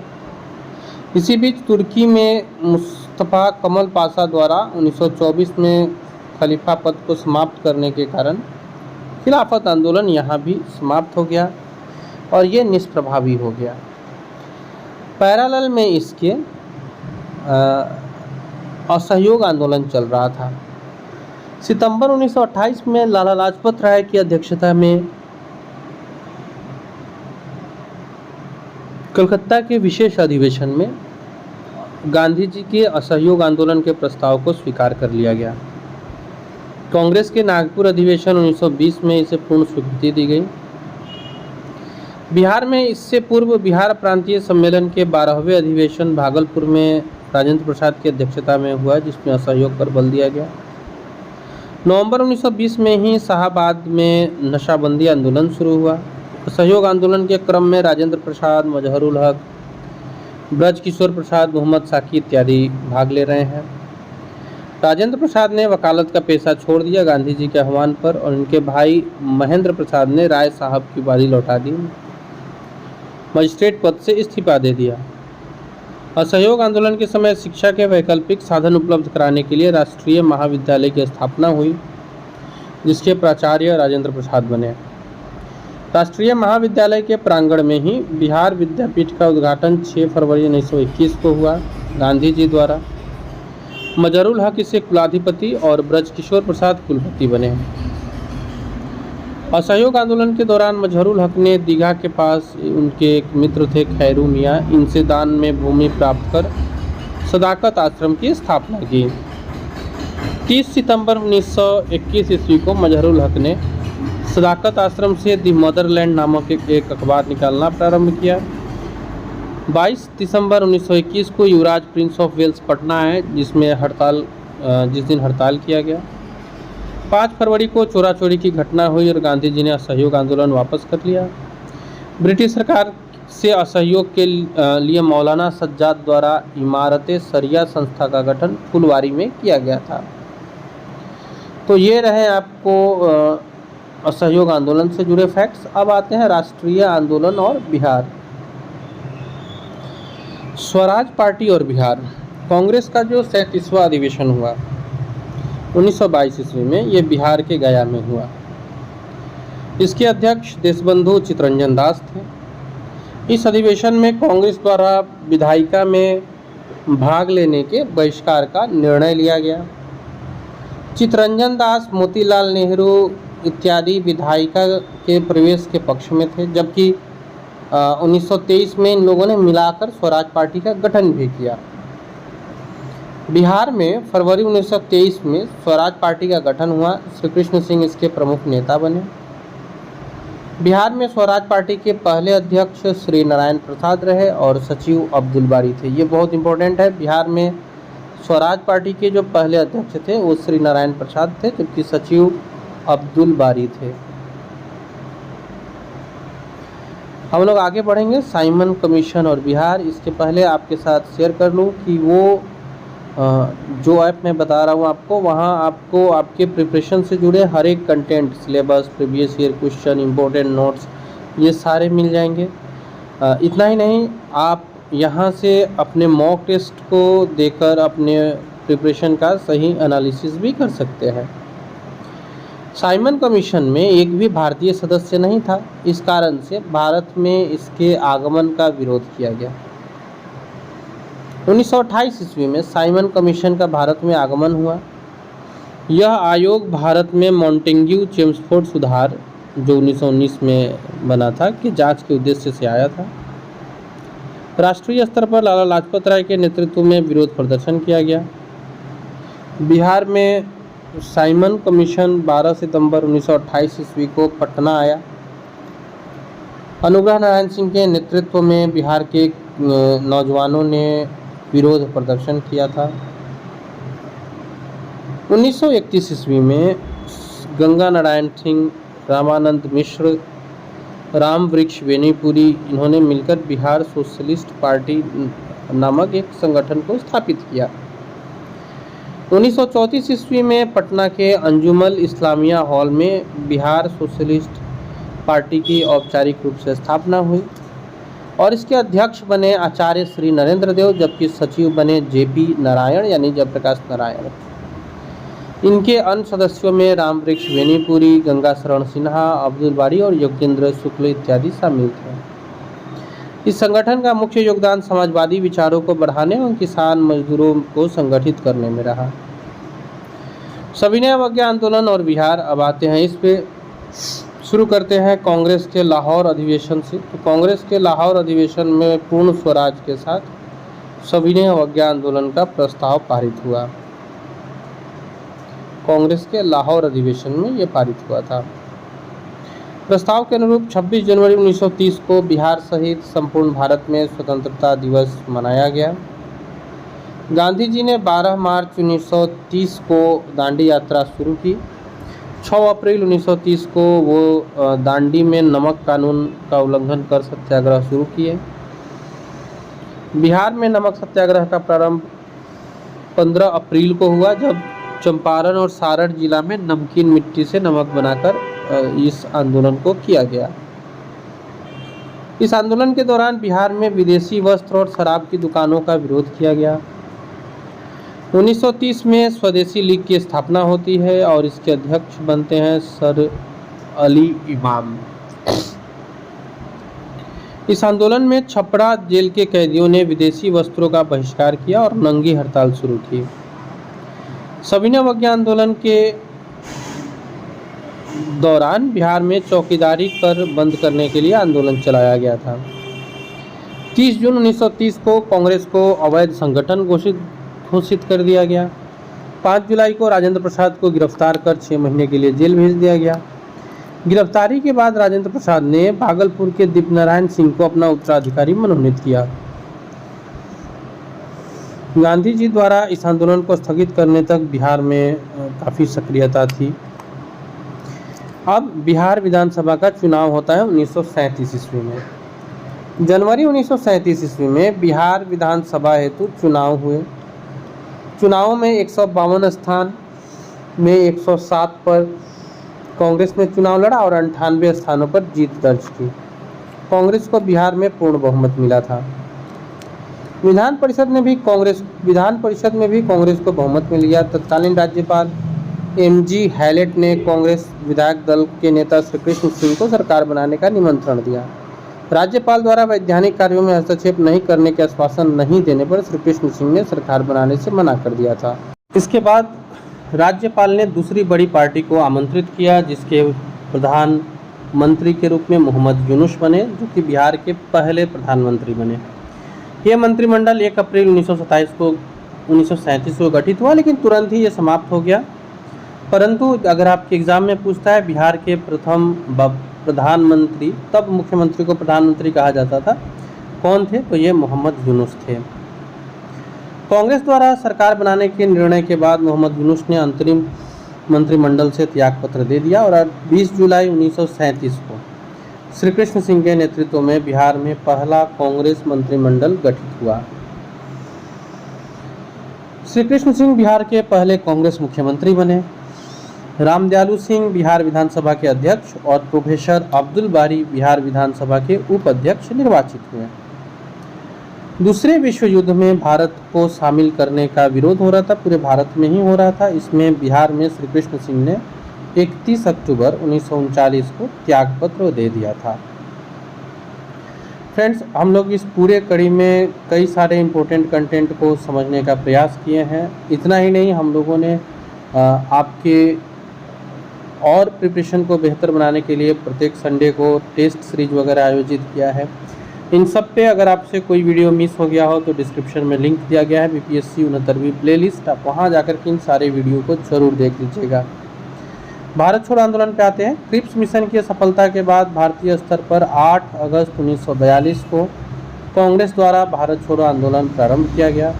इसी बीच तुर्की में मुस्तफ़ा कमल पाशा द्वारा 1924 में खलीफा पद को समाप्त करने के कारण खिलाफत आंदोलन यहाँ भी समाप्त हो गया और ये निष्प्रभावी हो गया। पैरेलल में इसके असहयोग आंदोलन चल रहा था। सितंबर 1928 में लाला लाजपत राय की अध्यक्षता में कलकत्ता के विशेष अधिवेशन में गांधी जी के असहयोग आंदोलन के प्रस्ताव को स्वीकार कर लिया गया। कांग्रेस के नागपुर अधिवेशन 1920 में इसे पूर्ण स्वीकृति दी गई। बिहार में इससे पूर्व बिहार प्रांतीय सम्मेलन के 12वें अधिवेशन भागलपुर में राजेंद्र प्रसाद की अध्यक्षता में हुआ, जिसमें असहयोग पर बल दिया गया। नवंबर 1920 में ही शाहाबाद में नशाबंदी आंदोलन शुरू हुआ। असहयोग आंदोलन के क्रम में राजेंद्र प्रसाद, मजहरुल हक, ब्रज किशोर प्रसाद, मोहम्मद साकी इत्यादि भाग ले रहे हैं। राजेंद्र प्रसाद ने वकालत का पेशा छोड़ दिया गांधी जी के आह्वान पर, और उनके भाई महेंद्र प्रसाद ने राय साहब की उपाधि लौटा दी, मजिस्ट्रेट पद से इस्तीफा दे दिया। असहयोग आंदोलन के समय शिक्षा के वैकल्पिक साधन उपलब्ध कराने के लिए राष्ट्रीय महाविद्यालय की स्थापना हुई, जिसके प्राचार्य राजेंद्र प्रसाद बने। राष्ट्रीय महाविद्यालय के प्रांगण में ही बिहार विद्यापीठ का उद्घाटन 6 फरवरी 1921 को हुआ गांधी जी द्वारा। मजहरुल हक इसे कुलाधिपति और ब्रज किशोर प्रसाद कुलपति बने। असहयोग आंदोलन के दौरान मजहरुल हक ने दीघा के पास उनके एक मित्र थे खैरू मियाँ, इनसे दान में भूमि प्राप्त कर सदाकत आश्रम की स्थापना की। 30 सितंबर 1921 ईस्वी को मजहरुल हक ने सदाकत आश्रम से दी मदरलैंड नामक एक अखबार निकालना प्रारंभ किया। 22 दिसंबर 1921 को युवराज प्रिंस ऑफ वेल्स पटना आए, जिस दिन हड़ताल किया गया। 5 फरवरी को चोरा चोरी की घटना हुई और गांधी जी ने असहयोग आंदोलन वापस कर लिया। ब्रिटिश सरकार से असहयोग के लिए मौलाना सज्जाद द्वारा इमारत सरिया संस्था का गठन फुलवारी में किया गया था। तो ये रहे आपको असहयोग आंदोलन से जुड़े फैक्ट्स। अब आते हैं राष्ट्रीय आंदोलन और बिहार। स्वराज पार्टी और बिहार। कांग्रेस का जो 37वां अधिवेशन हुआ 1922 ईस्वी में, ये बिहार के गया में हुआ। इसके अध्यक्ष देशबंधु चितरंजन दास थे। इस अधिवेशन में कांग्रेस द्वारा विधायिका में भाग लेने के बहिष्कार का निर्णय लिया गया। चितरंजन दास मोतीलाल नेहरू इत्यादि विधायिका के प्रवेश के पक्ष में थे, जबकि 1923 में इन लोगों ने मिलाकर स्वराज पार्टी का गठन भी किया। बिहार में फरवरी 1923 में स्वराज पार्टी का गठन हुआ। श्री कृष्ण सिंह इसके प्रमुख नेता बने। बिहार में स्वराज पार्टी के पहले अध्यक्ष श्री नारायण प्रसाद रहे और सचिव अब्दुल बारी थे। ये बहुत इंपॉर्टेंट है। बिहार में स्वराज पार्टी के जो पहले अध्यक्ष थे वो श्री नारायण प्रसाद थे, जबकि सचिव अब्दुल बारी थे। हम लोग आगे बढ़ेंगे। साइमन कमीशन और बिहार। इसके पहले आपके साथ शेयर कर लूँ कि वो जो ऐप मैं बता रहा हूँ आपको, वहाँ आपको आपके प्रिपरेशन से जुड़े हर एक content, syllabus, previous year question, important notes, ये सारे मिल जाएंगे। इतना ही नहीं, आप यहाँ से अपने मॉक टेस्ट को देकर अपने प्रिपरेशन का सही एनालिसिस भी कर सकते हैं। साइमन कमीशन में एक भी भारतीय सदस्य नहीं था, इस कारण से भारत में इसके आगमन का विरोध किया गया। 1928 ईस्वी में साइमन कमीशन का भारत में आगमन हुआ। यह आयोग भारत में मॉन्टेग्यू चेम्सफोर्ड सुधार, जो 1919 में बना था, कि जांच के उद्देश्य से आया था। राष्ट्रीय स्तर पर लाला लाजपत राय के नेतृत्व में विरोध प्रदर्शन किया गया। बिहार में साइमन कमीशन 12 सितंबर 1928 ईस्वी को पटना आया। अनुग्रह नारायण सिंह के नेतृत्व में बिहार के नौजवानों ने विरोध प्रदर्शन किया था। 1931 ईस्वी में गंगा नारायण सिंह, रामानंद मिश्र, राम वृक्ष बेनीपुरी, इन्होंने मिलकर बिहार सोशलिस्ट पार्टी नामक एक संगठन को स्थापित किया। 1934 ईस्वी में पटना के अंजुमन इस्लामिया हॉल में बिहार सोशलिस्ट पार्टी की औपचारिक रूप से स्थापना हुई और इसके अध्यक्ष बने आचार्य श्री नरेंद्र देव, जबकि सचिव बने जेपी नारायण यानी जयप्रकाश नारायण। इनके अन्य सदस्यों में रामवृक्ष बेनीपुरी, गंगा शरण सिन्हा, अब्दुल बारी और योगेंद्र शुक्ल इत्यादि शामिल थे। इस संगठन का मुख्य योगदान समाजवादी विचारों को बढ़ाने और किसान मजदूरों को संगठित करने में रहा। सविनय अवज्ञा आंदोलन और बिहार, अब आते हैं इस पे। शुरू करते हैं कांग्रेस के लाहौर अधिवेशन से। तो कांग्रेस के लाहौर अधिवेशन में पूर्ण स्वराज के साथ सविनय अवज्ञा आंदोलन का प्रस्ताव पारित हुआ। कांग्रेस के लाहौर अधिवेशन में ये पारित हुआ था। प्रस्ताव के अनुरूप 26 जनवरी 1930 को बिहार सहित संपूर्ण भारत में स्वतंत्रता दिवस मनाया गया। गांधी जी ने 12 मार्च 1930 को दांडी यात्रा शुरू की। 6 अप्रैल 1930 को वो दांडी में नमक कानून का उल्लंघन कर सत्याग्रह शुरू किए। बिहार में नमक सत्याग्रह का प्रारंभ 15 अप्रैल को हुआ, जब चंपारण और सारण जिला में नमकीन मिट्टी से नमक बनाकर इस आंदोलन को किया गया। इस आंदोलन के दौरान बिहार में विदेशी वस्त्र और शराब की दुकानों का विरोध किया गया। 1930 में स्वदेशी लीग की स्थापना होती है और इसके अध्यक्ष बनते हैं सर अली इमाम। इस आंदोलन में छपरा जेल के कैदियों ने विदेशी वस्त्रों का बहिष्कार किया और नंगी हड़ताल शुरू की। सविनय अवज्ञा आंदोलन के दौरान बिहार में चौकीदारी कर बंद करने के लिए आंदोलन चलाया गया था। 30 जून 1930 को कांग्रेस को अवैध संगठन घोषित कर दिया गया। 5 जुलाई को राजेंद्र प्रसाद को गिरफ्तार कर 6 महीने के लिए जेल भेज दिया गया। गिरफ्तारी के बाद राजेंद्र प्रसाद ने भागलपुर के दीपनारायण सिंह को अपना उत्तराधिकारी मनोनीत किया। गांधी जी द्वारा इस आंदोलन को स्थगित करने तक बिहार में काफ़ी सक्रियता थी। अब बिहार विधानसभा का चुनाव होता है 1937 ईस्वी में। जनवरी 1937 ईस्वी में बिहार विधानसभा हेतु चुनाव हुए। चुनावों में 152 स्थान में 107 पर कांग्रेस ने चुनाव लड़ा और 98 स्थानों पर जीत दर्ज की। कांग्रेस को बिहार में पूर्ण बहुमत मिला था। विधान परिषद में भी कांग्रेस को बहुमत मिल गया। तत्कालीन राज्यपाल MG हैलेट ने कांग्रेस विधायक दल के नेता श्री कृष्ण सिंह को सरकार बनाने का निमंत्रण दिया। राज्यपाल द्वारा वैधानिक कार्यों में हस्तक्षेप नहीं करने के आश्वासन नहीं देने पर श्री कृष्ण सिंह ने सरकार बनाने से मना कर दिया था। इसके बाद राज्यपाल ने दूसरी बड़ी पार्टी को आमंत्रित किया, जिसके प्रधानमंत्री के रूप में मोहम्मद यूनुस बने, जो कि बिहार के पहले प्रधानमंत्री बने। यह मंत्रिमंडल 1 अप्रैल 1937 को गठित हुआ, लेकिन तुरंत ही ये समाप्त हो गया। परंतु अगर आपके एग्जाम में पूछता है बिहार के प्रथम प्रधानमंत्री, तब मुख्यमंत्री को प्रधानमंत्री कहा जाता था, कौन थे, तो ये मोहम्मद यूनुस थे। कांग्रेस द्वारा सरकार बनाने के निर्णय के बाद मोहम्मद यूनुस ने अंतरिम मंत्रिमंडल से त्यागपत्र दे दिया और 20 जुलाई 1937 को श्री कृष्ण सिंह के नेतृत्व में बिहार में पहला कांग्रेस मंत्रिमंडल गठित हुआ। श्री कृष्ण सिंह बिहार के पहले कांग्रेस मुख्यमंत्री बने। रामदयालु सिंह बिहार विधानसभा के अध्यक्ष और प्रोफेसर अब्दुल बारी बिहार विधानसभा के उपाध्यक्ष निर्वाचित हुए। दूसरे विश्व युद्ध में भारत को शामिल करने का विरोध हो रहा था, पूरे भारत में ही हो रहा था। इसमें बिहार में श्री कृष्ण सिंह ने 31 अक्टूबर 1939 को त्यागपत्र दे दिया था। फ्रेंड्स, हम लोग इस पूरे कड़ी में कई सारे इम्पोर्टेंट कंटेंट को समझने का प्रयास किए हैं। इतना ही नहीं, हम लोगों ने आपके और प्रिपरेशन को बेहतर बनाने के लिए प्रत्येक संडे को टेस्ट सीरीज वगैरह आयोजित किया है। इन सब पे अगर आपसे कोई वीडियो मिस हो गया हो तो डिस्क्रिप्शन में लिंक दिया गया है BPSC 69वीं प्लेलिस्ट, आप वहाँ जाकर के इन सारे वीडियो को ज़रूर देख लीजिएगा। भारत छोड़ो आंदोलन पे आते हैं। क्रिप्स मिशन की सफलता के बाद भारतीय स्तर पर 8 अगस्त 1942 को कांग्रेस द्वारा भारत छोड़ो आंदोलन प्रारंभ किया गया।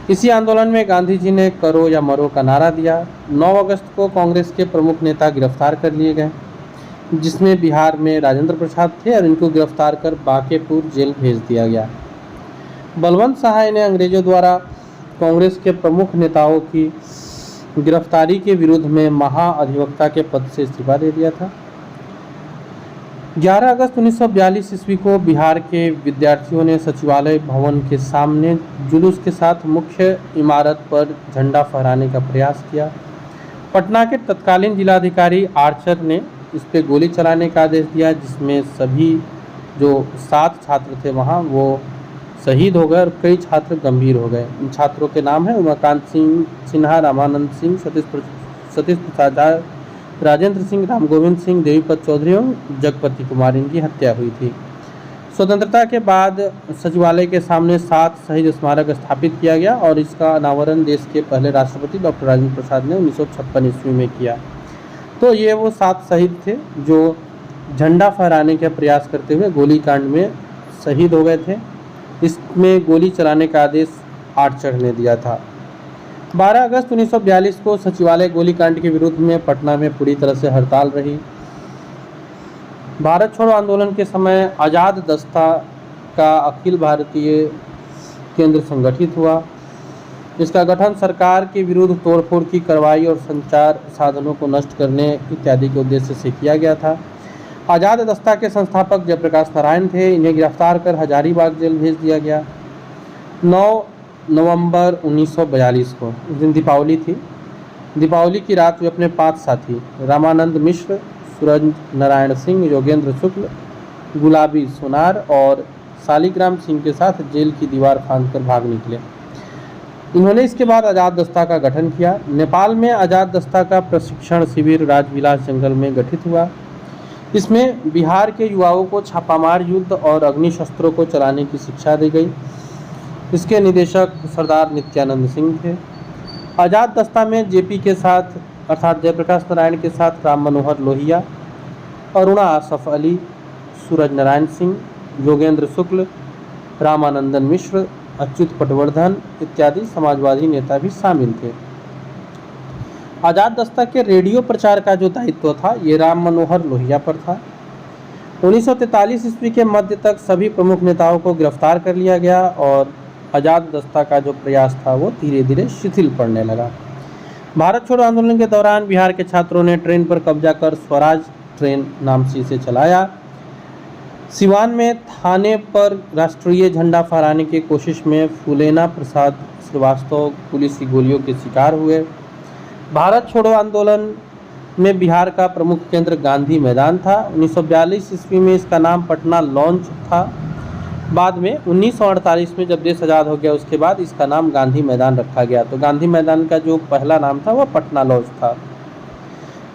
इसी आंदोलन में गांधी जी ने करो या मरो का नारा दिया। 9 अगस्त को कांग्रेस के प्रमुख नेता गिरफ्तार कर लिए गए, जिसमें बिहार में राजेंद्र प्रसाद थे और इनको गिरफ्तार कर बांकेपुर जेल भेज दिया गया। बलवंत सहाय ने अंग्रेजों द्वारा कांग्रेस के प्रमुख नेताओं की गिरफ्तारी के विरुद्ध में महाअधिवक्ता के पद से इस्तीफा दे दिया था। 11 अगस्त 1942 ईस्वी को बिहार के विद्यार्थियों ने सचिवालय भवन के सामने जुलूस के साथ मुख्य इमारत पर झंडा फहराने का प्रयास किया। पटना के तत्कालीन जिलाधिकारी आर्चर ने इस पे गोली चलाने का आदेश दिया, जिसमें सभी जो 7 छात्र थे वहाँ वो शहीद हो गए और कई छात्र गंभीर हो गए। इन छात्रों के नाम हैं उमाकांत सिंह सिन्हा, रामानंद सिंह, सतीश प्रसाद, राजेंद्र सिंह, राम गोविंद सिंह, देवीपत चौधरी और जगपति कुमार। इनकी हत्या हुई थी। स्वतंत्रता के बाद सचिवालय के सामने 7 शहीद स्मारक स्थापित किया गया और इसका अनावरण देश के पहले राष्ट्रपति डॉक्टर राजेंद्र प्रसाद ने 1956 ईस्वी में किया। तो ये वो 7 शहीद थे जो झंडा फहराने का प्रयास करते हुए गोलीकांड में शहीद हो गए थे। इसमें गोली चलाने का आदेश आर्चर ने दिया था। 12 अगस्त 1942 को सचिवालय गोलीकांड के विरुद्ध में पटना में पूरी तरह से हड़ताल रही। भारत छोड़ो आंदोलन के समय आज़ाद दस्ता का अखिल भारतीय केंद्र संगठित हुआ। इसका गठन सरकार के विरुद्ध तोड़फोड़ की कार्रवाई और संचार साधनों को नष्ट करने इत्यादि के उद्देश्य से किया गया था। आज़ाद दस्ता के संस्थापक जयप्रकाश नारायण थे। इन्हें गिरफ्तार कर हजारीबाग जेल भेज दिया गया। 9 नवंबर 1942 को, उस दिन दीपावली थी। दीपावली की रात वे अपने 5 साथी रामानंद मिश्र, सूरज नारायण सिंह, योगेंद्र शुक्ल, गुलाबी सोनार और शालिग्राम सिंह के साथ जेल की दीवार फांदकर भाग निकले। इन्होंने इसके बाद आज़ाद दस्ता का गठन किया। नेपाल में आज़ाद दस्ता का प्रशिक्षण शिविर राजविलास जंगल में गठित हुआ। इसमें बिहार के युवाओं को छापामार युद्ध और अग्निशस्त्रों को चलाने की शिक्षा दी गई। इसके निदेशक सरदार नित्यानंद सिंह थे। आज़ाद दस्ता में जेपी के साथ अर्थात जयप्रकाश नारायण के साथ राम मनोहर लोहिया, अरुणा आसफ अली, सूरज नारायण सिंह, योगेंद्र शुक्ल, रामानंदन मिश्र, अच्युत पटवर्धन इत्यादि समाजवादी नेता भी शामिल थे। आज़ाद दस्ता के रेडियो प्रचार का जो दायित्व था ये राम मनोहर लोहिया पर था। 1943 ईस्वी के मध्य तक सभी प्रमुख नेताओं को गिरफ्तार कर लिया गया और आज़ाद दस्ता का जो प्रयास था वो धीरे धीरे शिथिल पड़ने लगा। भारत छोड़ो आंदोलन के दौरान बिहार के छात्रों ने ट्रेन पर कब्जा कर स्वराज ट्रेन नाम से इसे चलाया। सिवान में थाने पर राष्ट्रीय झंडा फहराने की कोशिश में फूलेना प्रसाद श्रीवास्तव पुलिस की गोलियों के शिकार हुए। भारत छोड़ो आंदोलन में बिहार का प्रमुख केंद्र गांधी मैदान था। 1942 ईस्वी में इसका नाम पटना लॉन्च था। बाद में 1948 में जब देश आज़ाद हो गया उसके बाद इसका नाम गांधी मैदान रखा गया। तो गांधी मैदान का जो पहला नाम था वह पटना लॉन्च था।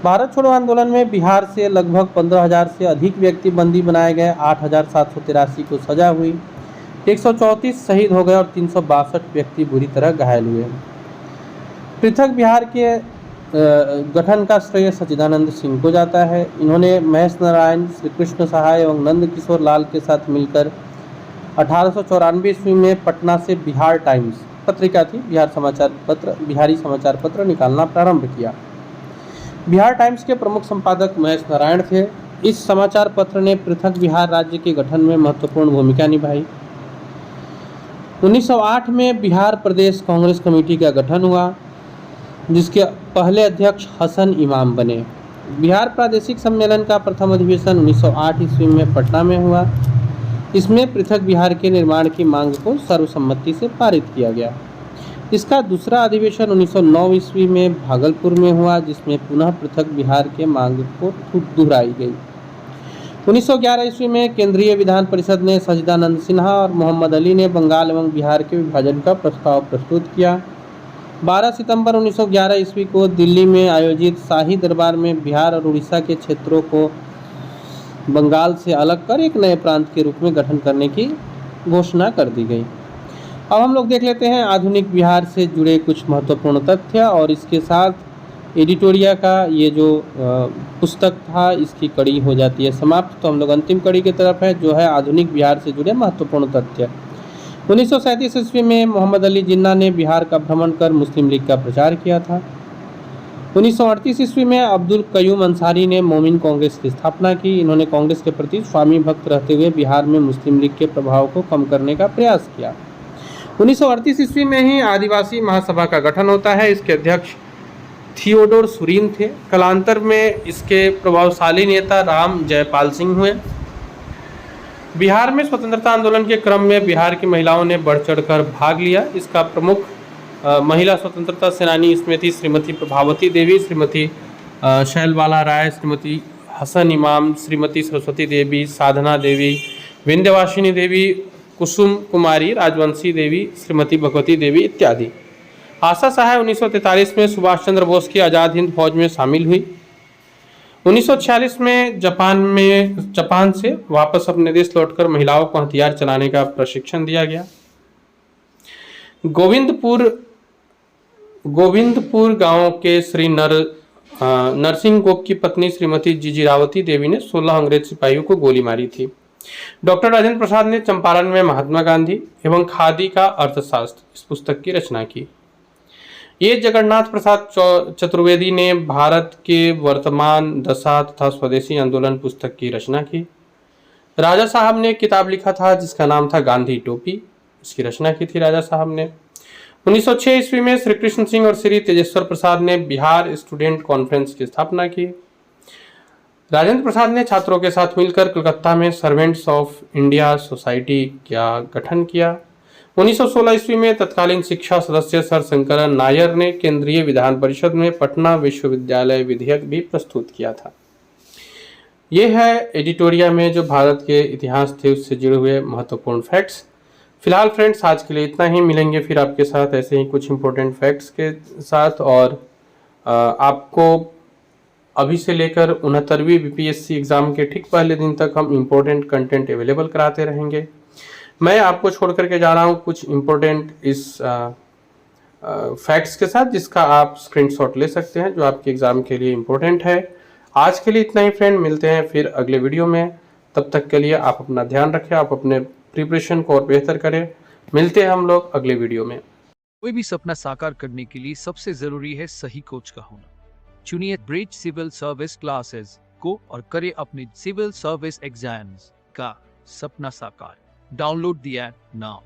भारत छोड़ो आंदोलन में बिहार से लगभग 15,000 से अधिक व्यक्ति बंदी बनाए गए। 8,783 को सजा हुई, 134 शहीद हो गए और 362 व्यक्ति बुरी तरह घायल हुए। पृथक बिहार के गठन का श्रेय सच्चिदानंद सिंह को जाता है। इन्होंने महेश नारायण, श्री कृष्ण सहाय एवं नंद किशोर लाल के साथ मिलकर 1894 ईस्वी में पटना से बिहार टाइम्स पत्रिका थी, बिहारी समाचार पत्र निकालना प्रारंभ किया। बिहार टाइम्स के प्रमुख संपादक महेश नारायण थे। इस समाचार पत्र ने पृथक बिहार राज्य के गठन में महत्वपूर्ण भूमिका निभाई। 1908 में बिहार प्रदेश कांग्रेस कमेटी का गठन हुआ, जिसके पहले अध्यक्ष हसन इमाम बने। बिहार प्रादेशिक सम्मेलन का प्रथम अधिवेशन 1908 ईस्वी में पटना में हुआ। इसमें पृथक बिहार के निर्माण की मांग को सर्वसम्मति से पारित किया गया। इसका दूसरा अधिवेशन 1909 ईस्वी में भागलपुर में हुआ, जिसमें पुनः पृथक बिहार के मांग को दोहराई गई। 1911 ईस्वी में केंद्रीय विधान परिषद ने सच्चिदानंद सिन्हा और मोहम्मद अली ने बंगाल एवं बिहार के विभाजन का प्रस्ताव प्रस्तुत किया। 12 सितंबर 1911 ईस्वी को दिल्ली में आयोजित शाही दरबार में बिहार और उड़ीसा के क्षेत्रों को बंगाल से अलग कर एक नए प्रांत के रूप में गठन करने की घोषणा कर दी गई। अब हम लोग देख लेते हैं आधुनिक बिहार से जुड़े कुछ महत्वपूर्ण तथ्य और इसके साथ एडिटोरिया का ये जो पुस्तक था इसकी कड़ी हो जाती है समाप्त। तो हम लोग अंतिम कड़ी की तरफ है जो है आधुनिक बिहार से जुड़े महत्वपूर्ण तथ्य। 1937 ईस्वी में मोहम्मद अली जिन्ना ने बिहार का भ्रमण कर मुस्लिम लीग का प्रचार किया था। 1938 ईस्वी में अब्दुल कयूम अंसारी ने मोमिन कांग्रेस की स्थापना की। इन्होंने कांग्रेस के प्रति स्वामी भक्त रहते हुए बिहार में मुस्लिम लीग के प्रभाव को कम करने का प्रयास किया। 1938 ईस्वी में ही आदिवासी महासभा का गठन होता है। इसके अध्यक्ष थियोडोर सुरीन थे। कालांतर में इसके प्रभावशाली नेता राम जयपाल सिंह हुए। बिहार में स्वतंत्रता आंदोलन के क्रम में बिहार की महिलाओं ने बढ़ चढ़कर भाग लिया। इसका प्रमुख महिला स्वतंत्रता सेनानी इसमें थी श्रीमती प्रभावती देवी, श्रीमती शैलबाला राय, श्रीमती हसन इमाम, श्रीमती सरस्वती देवी, साधना देवी, विंध्यवासिनी देवी, कुसुम कुमारी, राजवंशी देवी, श्रीमती भगवती देवी इत्यादि। आशा सहाय 1943 में सुभाष चंद्र बोस की आज़ाद हिंद फौज में शामिल हुई। 1946 में जापान से वापस अपने देश लौटकर महिलाओं को हथियार चलाने का प्रशिक्षण दिया गया। गोविंदपुर गांव के श्री नरसिंह गोप की पत्नी श्रीमती जिजिरावती देवी ने 16 अंग्रेज सिपाहियों को गोली मारी थी। डॉक्टर राजेंद्र प्रसाद ने चंपारण में महात्मा गांधी एवं खादी का अर्थशास्त्र इस पुस्तक की रचना की। ये जगन्नाथ प्रसाद चतुर्वेदी ने भारत के वर्तमान दशा तथा स्वदेशी आंदोलन पुस्तक की रचना की। राजा साहब ने किताब लिखा था जिसका नाम था गांधी टोपी, इसकी रचना की थी राजा साहब ने। 1906 ईस्वी में श्री कृष्ण सिंह और श्री तेजेश्वर प्रसाद ने बिहार स्टूडेंट कॉन्फ्रेंस की स्थापना की। राजेंद्र प्रसाद ने छात्रों के साथ मिलकर कलकत्ता में सर्वेंट्स ऑफ इंडिया सोसाइटी का गठन किया। 1916 ईस्वी में तत्कालीन शिक्षा सदस्य सर शंकरन नायर ने केंद्रीय विधान परिषद में पटना विश्वविद्यालय विधेयक भी प्रस्तुत किया था। यह है एडिटोरिया में जो भारत के इतिहास थे उससे जुड़े हुए महत्वपूर्ण फैक्ट्स। फिलहाल फ्रेंड्स आज के लिए इतना ही, मिलेंगे फिर आपके साथ ऐसे ही कुछ इंपॉर्टेंट फैक्ट्स के साथ। और आपको अभी से लेकर 69वीं बीपीएससी एग्जाम के ठीक पहले दिन तक हम इम्पोर्टेंट कंटेंट अवेलेबल कराते रहेंगे। मैं आपको छोड़ करके जा रहा हूँ कुछ इम्पोर्टेंट इस फैक्ट्स के साथ जिसका आप स्क्रीनशॉट ले सकते हैं, जो आपके एग्जाम के लिए इम्पोर्टेंट है। आज के लिए इतना ही फ्रेंड, मिलते हैं फिर अगले वीडियो में। तब तक के लिए आप अपना ध्यान रखें, आप अपने प्रिपरेशन को और बेहतर करें। मिलते हैं हम लोग अगले वीडियो में। कोई भी सपना साकार करने के लिए सबसे जरूरी है सही कोच का होना। चुनिए ब्रिज सिविल सर्विस क्लासेस को और करें अपने सिविल सर्विस एग्जाम्स का सपना साकार। Download the app now.